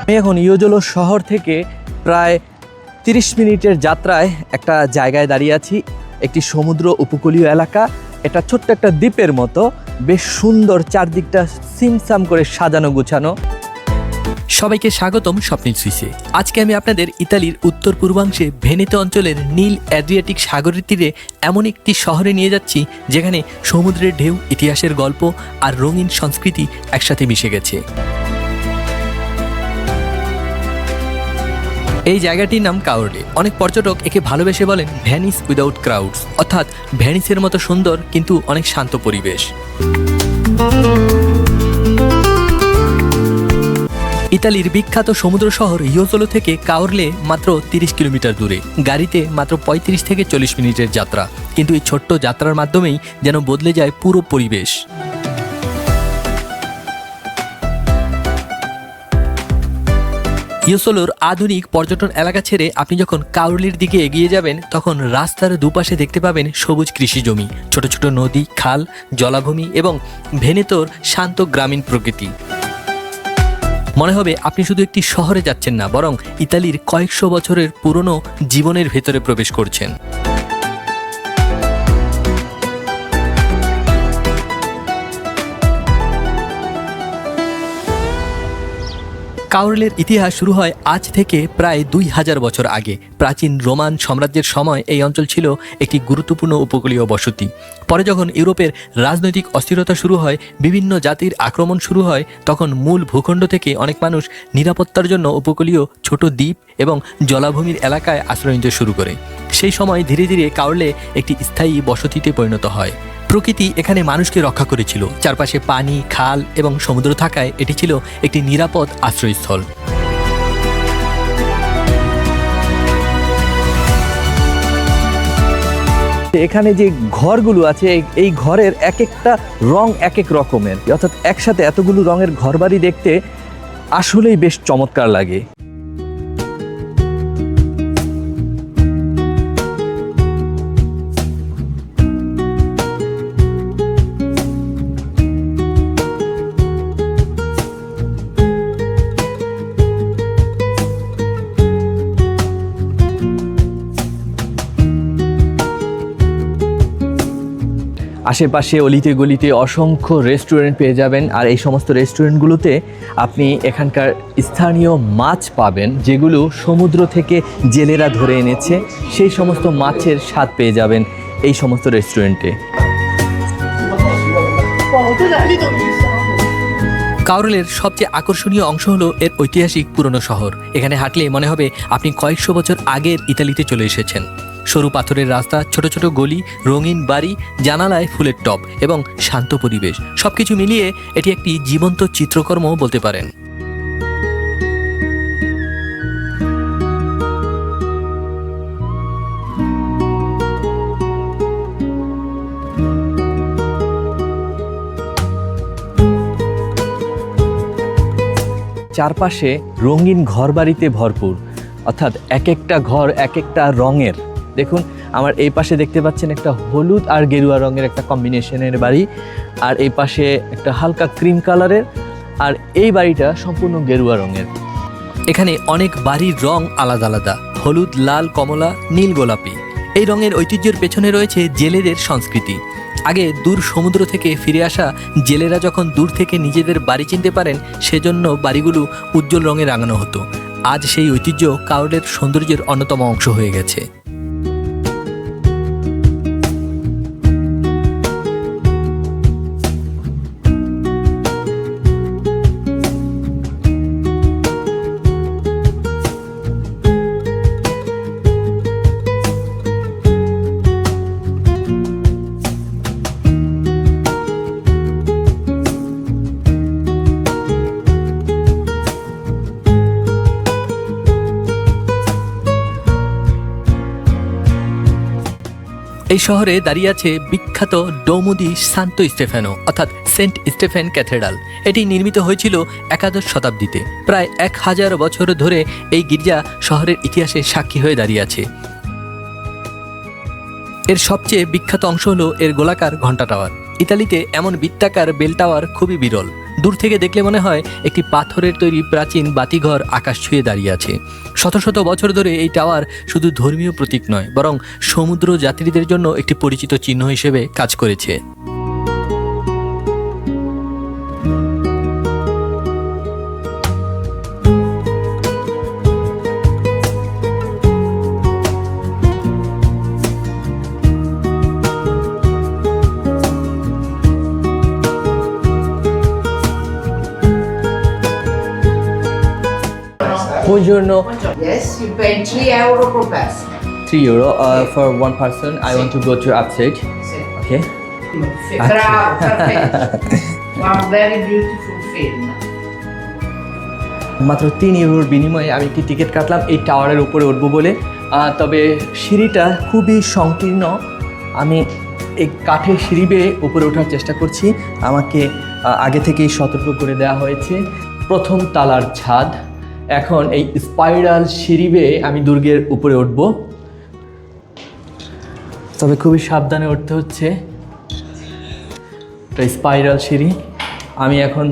আমি এখন ইয়োজলো শহর থেকে প্রায় 30 মিনিটের যাত্রায় একটা জায়গায় দাঁড়িয়ে আছি। একটি সমুদ্র উপকূলীয় এলাকা, এটা ছোট্ট একটা দ্বীপের মতো, বেশ সুন্দর, চারদিকটা সিমসাম করে সাজানো গুছানো। সবাইকে স্বাগতম স্বপ্নিল সুইসে। আজকে আমি আপনাদের ইতালির উত্তর পূর্বাংশে ভেনেতো অঞ্চলের নীল অ্যাড্রিয়াটিক সাগরের তীরে এমন একটি শহরে নিয়ে যাচ্ছি যেখানে সমুদ্রের ঢেউ, ইতিহাসের গল্প আর রঙিন সংস্কৃতি একসাথে মিশে গেছে। এই জায়গাটির নাম কাওরলে। অনেক পর্যটক একে ভালোবেসে বলেন ভ্যানিস উইদাউট ক্রাউডস, অর্থাৎ ভ্যানিসের মতো সুন্দর কিন্তু অনেক শান্ত পরিবেশ। ইতালির বিখ্যাত সমুদ্র শহর ইয়োজলো থেকে কাওরলে মাত্র 30 কিলোমিটার দূরে, গাড়িতে মাত্র 35 থেকে 40 মিনিটের যাত্রা। কিন্তু এই ছোট্ট যাত্রার মাধ্যমেই যেন বদলে যায় পুরো পরিবেশ। ইয়োজলোর আধুনিক পর্যটন এলাকা ছেড়ে আপনি যখন কাওরলের দিকে এগিয়ে যাবেন, তখন রাস্তার দুপাশে দেখতে পাবেন সবুজ কৃষি জমি, ছোট ছোট নদী, খাল, জলাভূমি এবং ভেনেতোর শান্ত গ্রামীণ প্রকৃতি। মনে হবে আপনি শুধু একটি শহরে যাচ্ছেন না, বরং ইতালির কয়েকশো বছরের পুরনো জীবনের ভেতরে প্রবেশ করছেন। কাওরলের ইতিহাস শুরু হয় আজ থেকে প্রায় 2000 বছর আগে। প্রাচীন রোমান সাম্রাজ্যের সময় এই অঞ্চল ছিল একটি গুরুত্বপূর্ণ উপকূলীয় বসতি। পরে যখন ইউরোপের রাজনৈতিক অস্থিরতা শুরু হয়, বিভিন্ন জাতির আক্রমণ শুরু হয়, তখন মূল ভূখণ্ড থেকে অনেক মানুষ নিরাপত্তার জন্য উপকূলীয় ছোট দ্বীপ এবং জলাভূমির এলাকায় আশ্রয় নিতে শুরু করে। সেই সময় ধীরে ধীরে কাওরলে একটি স্থায়ী বসতিতে পরিণত হয়। প্রকৃতি এখানে মানুষকে রক্ষা করেছিল। চারপাশে পানি, খাল এবং সমুদ্র থাকায় এটি ছিল একটি নিরাপদ আশ্রয়স্থল। এখানে যে ঘরগুলো আছে, এই ঘরের এক একটা রং এক এক রকমের, অর্থাৎ একসাথে এতগুলো রঙের ঘরবাড়ি দেখতে আসলেই বেশ চমৎকার লাগে। আশেপাশে অলিতে গলিতে অসংখ্য রেস্টুরেন্ট পেয়ে যাবেন, আর এই সমস্ত রেস্টুরেন্টগুলোতে আপনি এখানকার স্থানীয় মাছ পাবেন, যেগুলো সমুদ্র থেকে জেলেরা ধরে এনেছে। সেই সমস্ত মাছের স্বাদ পেয়ে যাবেন এই সমস্ত রেস্টুরেন্টে। কাওরলের সবচেয়ে আকর্ষণীয় অংশ হলো এর ঐতিহাসিক পুরনো শহর। এখানে হাঁটলে মনে হবে আপনি কয়েকশো বছর আগের ইতালিতে চলে এসেছেন। সরু পাথরের রাস্তা, ছোট ছোট গলি, রঙিন বাড়ি, জানালায় ফুলের টব এবং শান্ত পরিবেশ, সবকিছু মিলিয়ে এটি একটি জীবন্ত চিত্রকর্ম বলতে পারেন। চারপাশে রঙিন ঘরবাড়িতে ভরপুর, অর্থাৎ এক একটা ঘর এক একটা রঙের। দেখুন, আমার এই পাশে দেখতে পাচ্ছেন একটা হলুদ আর গেরুয়া রঙের একটা কম্বিনেশনের বাড়ি, আর এই পাশে একটা হালকা ক্রিম কালারের, আর এই বাড়িটা সম্পূর্ণ গেরুয়া রঙের। এখানে অনেক বাড়ির রং আলাদা আলাদা, হলুদ, লাল, কমলা, নীল, গোলাপি। এই রঙের ঐতিহ্যের পেছনে রয়েছে জেলেদের সংস্কৃতি। আগে দূর সমুদ্র থেকে ফিরে আসা জেলেরা যখন দূর থেকে নিজেদের বাড়ি চিনতে পারেন, সেজন্য বাড়িগুলো উজ্জ্বল রঙে রাঙানো হতো। আজ সেই ঐতিহ্য কাওরলের সৌন্দর্যের অন্যতম অংশ হয়ে গেছে। এই শহরে দাঁড়িয়ে আছে বিখ্যাত ডোমো দি সান্তো স্টেফানো, অর্থাৎ সেন্ট স্টেফেন ক্যাথেড্রাল। এটি নির্মিত হয়েছিল একাদশ শতাব্দীতে। প্রায় 1000 বছর ধরে এই গির্জা শহরের ইতিহাসে সাক্ষী হয়ে দাঁড়িয়ে আছে। এর সবচেয়ে বিখ্যাত অংশ হলো এর গোলাকার ঘণ্টা টাওয়ার। ইতালিতে এমন বৃত্তাকার বেল টাওয়ার খুবই বিরল। দূর থেকে দেখলে মনে হয় একটি পাথরের তৈরি প্রাচীন বাতিঘর আকাশ ছুঁয়ে দাঁড়িয়ে আছে। শত শত বছর ধরে এই টাওয়ার শুধু ধর্মীয় প্রতীক নয়, বরং সমুদ্র যাত্রীদের জন্য একটি পরিচিত চিহ্ন হিসেবে কাজ করেছে। Buongiorno. Yes, you pay €3 per person. €3 for one person. I want to go to upstate. Sì. Okay. Bravo, perfetto. One very beautiful film. মাত্র €3 বিনিময়ে আমি একটি টিকিট কাটলাম এই টাওয়ারের উপরে উঠবো বলে। তবে সিঁড়িটা খুবই সংকীর্ণ। আমি এই কাঠের সিঁড়ি বেয়ে উপরে ওঠার চেষ্টা করছি। আমাকে আগে থেকেই সতর্ক করে দেওয়া হয়েছে। প্রথম তালার ছাদ। এখন এই স্পাইরাল সিঁড়ি বেয়ে আমি দুর্গের উপরে উঠব, তবে খুবই সাবধানে উঠতে হচ্ছে। একটা স্পাইরাল সিঁড়ি। আমি এখন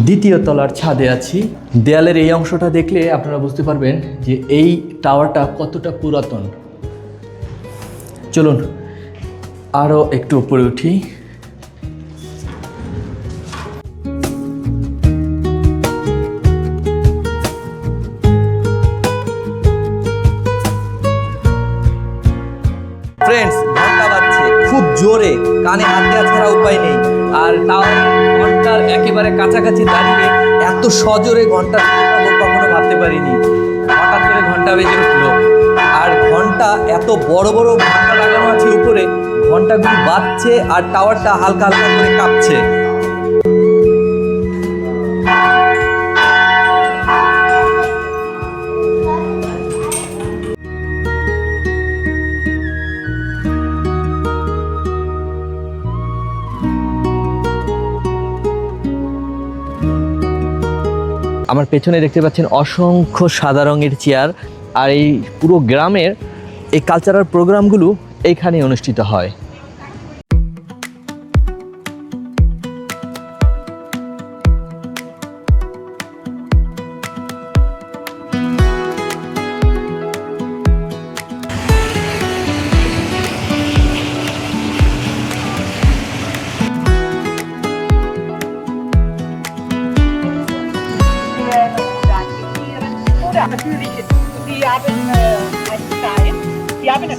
দ্বিতীয় তলার ছাদে আছি। দেয়ালের এই অংশটা দেখলে আপনারা বুঝতে পারবেন যে এই টাওয়ারটা কতটা পুরাতন। চলুন আরও একটু উপরে উঠি। ফ্রেন্ডস, ঘন্টা বাজছে খুব জোরে, কানে হাত দেওয়া ছাড়া উপায় নেই। আর তাও ঘন্টার একেবারে কাছাকাছি দাঁড়িয়ে এত সজোরে ঘন্টা কখনো ভাবতে পারিনি। হঠাৎ করে ঘন্টা বেজে উঠলো, আর ঘন্টা এত বড় বড় ঘন্টা লাগানো আছে উপরে, ঘন্টাগুলো বাজছে আর টাওয়ারটা হালকা হালকা করে কাঁপছে। আমার পেছনে দেখতে পাচ্ছেন অসংখ্য সাদা রঙের চেয়ার, আর এই পুরো গ্রামের এই কালচারাল প্রোগ্রামগুলো এইখানে অনুষ্ঠিত হয়। Natürlich, die haben ein Stein, die haben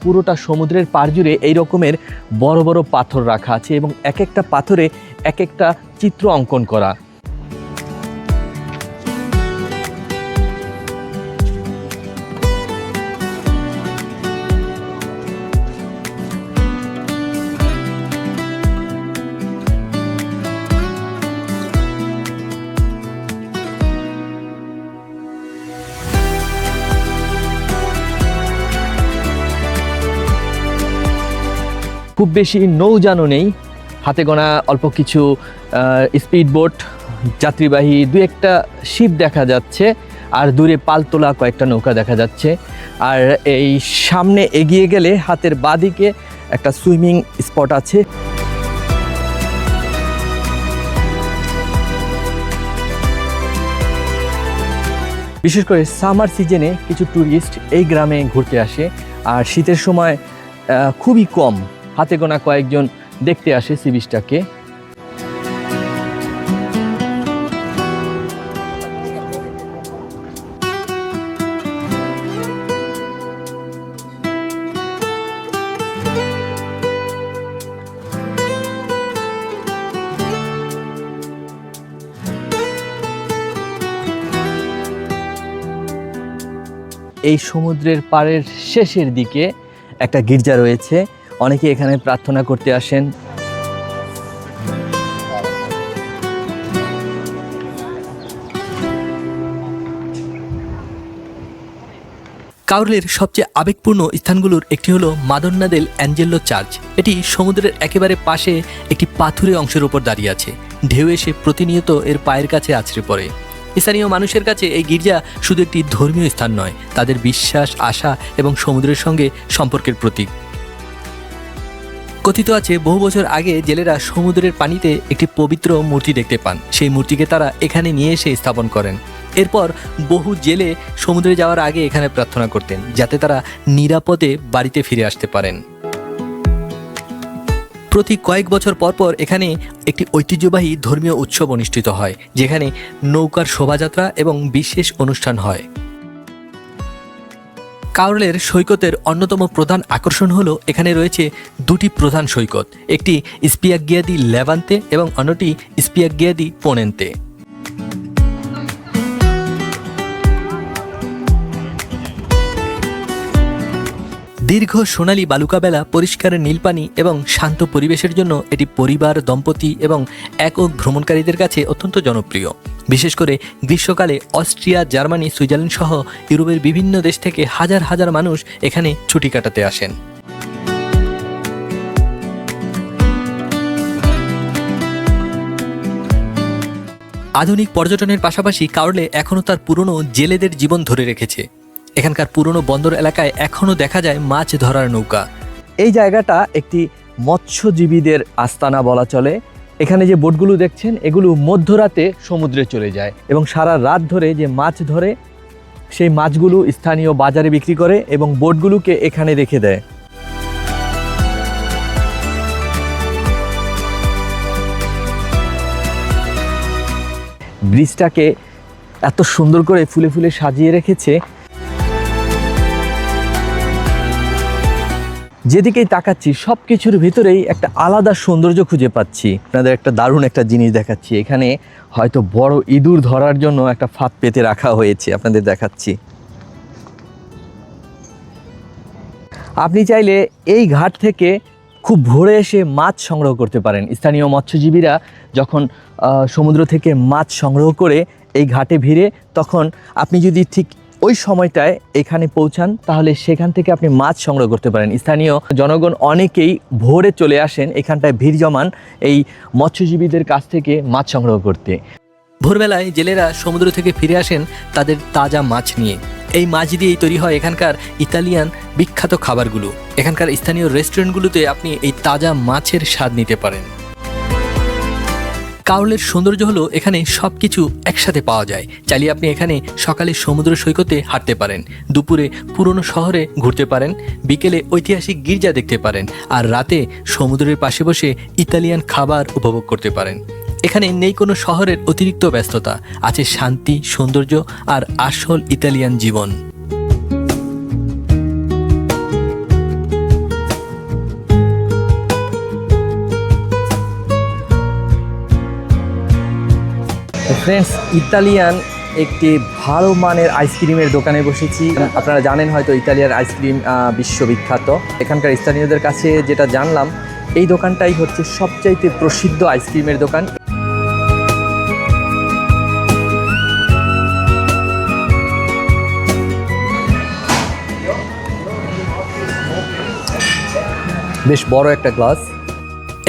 পুরোটা সমুদ্রের পাড় জুড়ে এই রকমের বড় বড় পাথর রাখা আছে এবং এক একটা পাথরে এক একটা চিত্র অঙ্কন করা। খুব বেশি নৌযানও নেই, হাতে গোনা অল্প কিছু স্পিড বোট, যাত্রীবাহী দু একটা শিপ দেখা যাচ্ছে, আর দূরে পালতোলা কয়েকটা নৌকা দেখা যাচ্ছে। আর এই সামনে এগিয়ে গেলে হাতের বাঁদিকে একটা সুইমিং স্পট আছে। বিশেষ করে সামার সিজনে কিছু ট্যুরিস্ট এই গ্রামে ঘুরতে আসে, আর শীতের সময় খুবই কম, হাতে গোনা কয়েকজন দেখতে আসে সি বিচটাকে। এই সমুদ্রের পাড়ের শেষের দিকে একটা গির্জা রয়েছে, অনেকে এখানে প্রার্থনা করতে আসেন। কাউরলের সবচেয়ে আবেগপূর্ণ স্থানগুলোর একটি হলো মাদন্না দেল অ্যাঞ্জেলো চার্চ। এটি সমুদ্রের একেবারে পাশে একটি পাথুরে অংশের উপর দাঁড়িয়ে আছে। ঢেউ এসে প্রতিনিয়ত এর পায়ের কাছে আছড়ে পড়ে। স্থানীয় মানুষের কাছে এই গির্জা শুধু একটি ধর্মীয় স্থান নয়, তাদের বিশ্বাস, আশা এবং সমুদ্রের সঙ্গে সম্পর্কের প্রতীক। কথিত আছে বহু বছর আগে জেলেরা সমুদ্রের পানিতে একটি পবিত্র মূর্তি দেখতে পান। সেই মূর্তিকে তারা এখানে নিয়ে এসে স্থাপন করেন। এরপর বহু জেলে সমুদ্রে যাওয়ার আগে এখানে প্রার্থনা করতেন, যাতে তারা নিরাপদে বাড়িতে ফিরে আসতে পারেন। প্রতি কয়েক বছর পর পর এখানে একটি ঐতিহ্যবাহী ধর্মীয় উৎসব অনুষ্ঠিত হয়, যেখানে নৌকার শোভাযাত্রা এবং বিশেষ অনুষ্ঠান হয়। কাউরলের সৈকতের অন্যতম প্রধান আকর্ষণ হলো এখানে রয়েছে দুটি প্রধান সৈকত, একটি স্পিয়াগিয়া দি লেভান্তে এবং অন্যটি স্পিয়াগিয়া দি পোনেন্তে। দীর্ঘ সোনালী বালুকাবেলা, পরিষ্কার নীলপানি এবং শান্ত পরিবেশের জন্য এটি পরিবার, দম্পতি এবং একক ভ্রমণকারীদের কাছে অত্যন্ত জনপ্রিয়। বিশেষ করে গ্রীষ্মকালে অস্ট্রিয়া, জার্মানি, সুইজারল্যান্ড সহ ইউরোপের বিভিন্ন দেশ থেকে হাজার হাজার মানুষ এখানে ছুটি কাটাতে আসেন। আধুনিক পর্যটনের পাশাপাশি কাউরলে এখনও তার পুরনো জেলেদের জীবন ধরে রেখেছে। এখানকার পুরনো বন্দর এলাকায় এখনও দেখা যায় মাছ ধরার নৌকা। এই জায়গাটা একটি মৎস্যজীবীদের আস্তানা বলা চলে। এখানে যে বোটগুলো দেখছেন, এগুলো মধ্যরাতে সমুদ্রে চলে যায় এবং সারা রাত ধরে যে মাছ ধরে, সেই মাছগুলো স্থানীয় বাজারে বিক্রি করে এবং বোটগুলোকে এখানে রেখে দেয়। ব্রিজটাকে এত সুন্দর করে ফুলে ফুলে সাজিয়ে রেখেছে, যেদিকেই তাকাচ্ছি সব কিছুর ভিতরেই একটা আলাদা সৌন্দর্য খুঁজে পাচ্ছি। আপনাদের একটা দারুণ একটা জিনিস দেখাচ্ছি। এখানে হয়তো বড় ইঁদুর ধরার জন্য একটা ফাঁদ পেতে রাখা হয়েছে, আপনাদের দেখাচ্ছি। আপনি চাইলে এই ঘাট থেকে খুব ভোরে এসে মাছ সংগ্রহ করতে পারেন। স্থানীয় মৎস্যজীবীরা যখন সমুদ্র থেকে মাছ সংগ্রহ করে এই ঘাটে ভিড়ে, তখন আপনি যদি ঠিক ওই সময়টায় এখানে পৌঁছান, তাহলে সেখান থেকে আপনি মাছ সংগ্রহ করতে পারেন। স্থানীয় জনগণ অনেকেই ভোরে চলে আসেন এখানটায়, ভিড় জমান এই মৎস্যজীবীদের কাছ থেকে মাছ সংগ্রহ করতে। ভোরবেলায় জেলেরা সমুদ্র থেকে ফিরে আসেন তাদের তাজা মাছ নিয়ে। এই মাছ দিয়েই তৈরি হয় এখানকার ইতালিয়ান বিখ্যাত খাবারগুলো। এখানকার স্থানীয় রেস্টুরেন্টগুলোতে আপনি এই তাজা মাছের স্বাদ নিতে পারেন। কাউরলের সৌন্দর্য হলো এখানে সব কিছু একসাথে পাওয়া যায়। চাইলে আপনি এখানে সকালে সমুদ্র সৈকতে হাঁটতে পারেন, দুপুরে পুরনো শহরে ঘুরতে পারেন, বিকেলে ঐতিহাসিক গির্জা দেখতে পারেন, আর রাতে সমুদ্রের পাশে বসে ইতালিয়ান খাবার উপভোগ করতে পারেন। এখানে নেই কোনো শহরের অতিরিক্ত ব্যস্ততা, আছে শান্তি, সৌন্দর্য আর আসল ইতালিয়ান জীবন। ফ্রেন্ডস, ইতালিয়ান একটি ভালো মানের আইসক্রিমের দোকানে বসেছি। আপনারা জানেন হয়তো ইতালিয়ার আইসক্রিম বিশ্ববিখ্যাত। এখানকার স্থানীয়দের কাছে যেটা জানলাম, এই দোকানটাই হচ্ছে সবচাইতে প্রসিদ্ধ আইসক্রিমের দোকান। বেশ বড় একটা গ্লাস।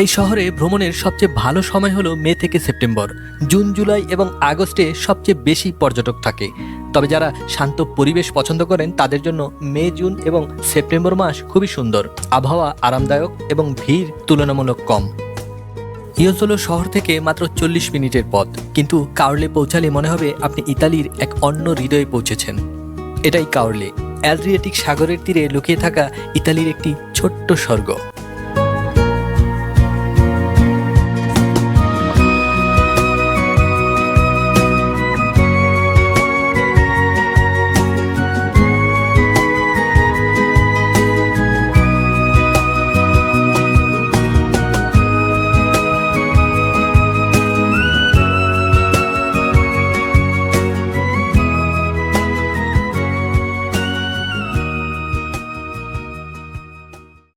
এই শহরে ভ্রমণের সবচেয়ে ভালো সময় হলো মে থেকে সেপ্টেম্বর। জুন, জুলাই এবং আগস্টে সবচেয়ে বেশি পর্যটক থাকে। তবে যারা শান্ত পরিবেশ পছন্দ করেন তাদের জন্য মে, জুন এবং সেপ্টেম্বর মাস খুবই সুন্দর। আবহাওয়া আরামদায়ক এবং ভিড় তুলনামূলক কম। ইয়োজোলো শহর থেকে মাত্র 40 মিনিটের পথ, কিন্তু কাউরলে পৌঁছালে মনে হবে আপনি ইতালির এক অন্য হৃদয়ে পৌঁছেছেন। এটাই কাউরলে, অ্যাড্রিয়াটিক সাগরের তীরে লুকিয়ে থাকা ইতালির একটি ছোট্ট স্বর্গ।